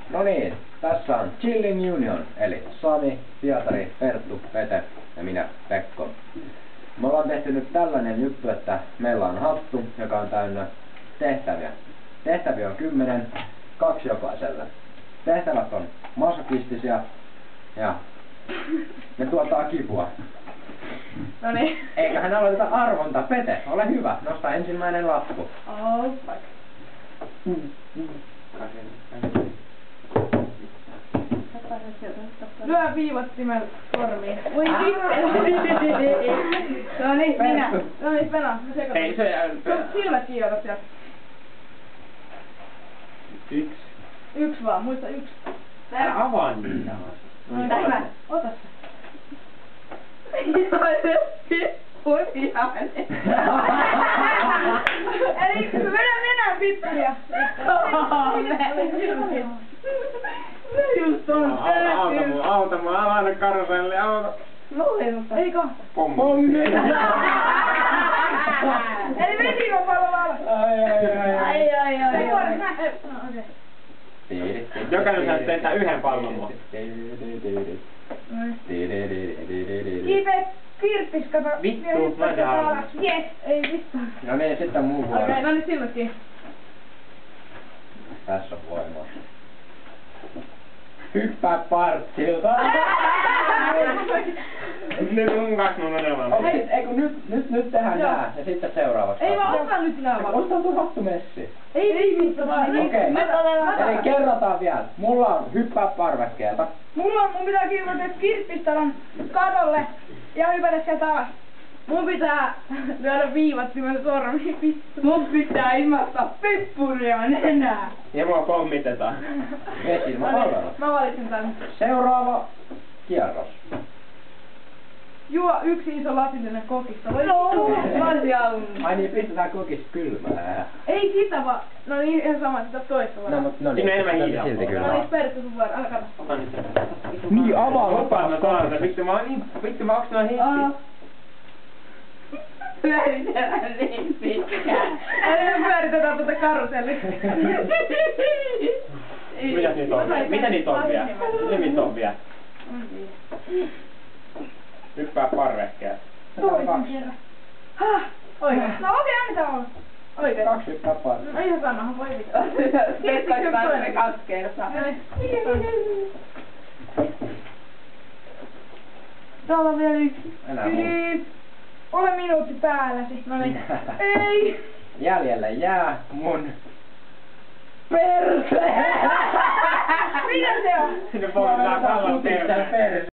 No niin, tässä on Chilling Union, eli Sami, Pietari, Perttu, Pete ja minä, Pekko. Me ollaan tehty nyt tällainen juttu, että meillä on hattu, joka on täynnä tehtäviä. Tehtäviä on 10, 2 jokaiselle. Tehtävät on masokistisia ja ne tuottaa kipua. No niin. Eiköhän aloiteta arvonta. Pete, ole hyvä. Nosta ensimmäinen lappu. Oh, fuck. Lyö viivottimen sormiin. Voi No niin, minä. No niin, Pena. Ei se... Silmät kiinni sieltä. 1. 1 vaan, muista 1. Älä avaa niitä. Tämä, ota se. Eli vedä nenään pitkiä. Just on. Auta mua, älä aina karuselle, auta. Ei kahta. Pommi. Eli vesikopallo valmis. Ai. Jokainen saa tehdä yhden pallon mua. Kiipe kirppis, kato. Vittu, mä en halua. Jes, ei vittu. No niin, sitten muu vuoro. Okei, no niin silmät kiinni. Tässä on voimaa. Hyppää partsilta. Nyt mun kanssa mun on elämä. Ei kun nyt tehdään nää ja sitten seuraavaksi. Ei vaan ota nyt nää vaan. Osta tuo hattu messi. Ei vittu vaan. Okei. Eli kerrotaan vielä. Mulla on hyppää parvekkeelta. Mun pitää kiivata kirppistalan kadolle ja hypätä sieltä alas. Mun pitää lyödä viivattimen sormiin, vittu. Mun pitää imasta pippuria nenää. Ja mua pommitetaan. Vesiilmapalvelu. Mä valitsin tän. Seuraava kierros. Juo 1 iso lasillinen kokista. Voi Ai niin, pistetään kokista kylmää. Ei sitä vaan. No niin, ihan sama, sitä toista vaan. No Siinä on enemmän hiilaa. silti No kylmää. niin, Perttu sun vuoro, älä kato. Ota nyt se. Niin, avaa Lupaa mä saan. Vittu mä oon niin... Vittu mä onks nää hittit? Pyöritellään niin pitkään. Eli me pyöritetään tuota karusellia. Mitä niitä on vielä? Mitä niitä on vielä? Mitä niitä on vielä? Hyppää parvekkeelta. Toisen kerran. Häh? Oikein. No okei, annetaan olla. Oikein. 2 hyppää parvekkeelta. No ihan samahan, voi vittu. Veikkaisi pääsemme 2 kertaa. Täällä on vielä 1. Enää mun. Ole minuutti päälläsi. No niin. Ei. Jäljelle jää mun perse. Mitä se on? Sinne poltetaan kallon perse.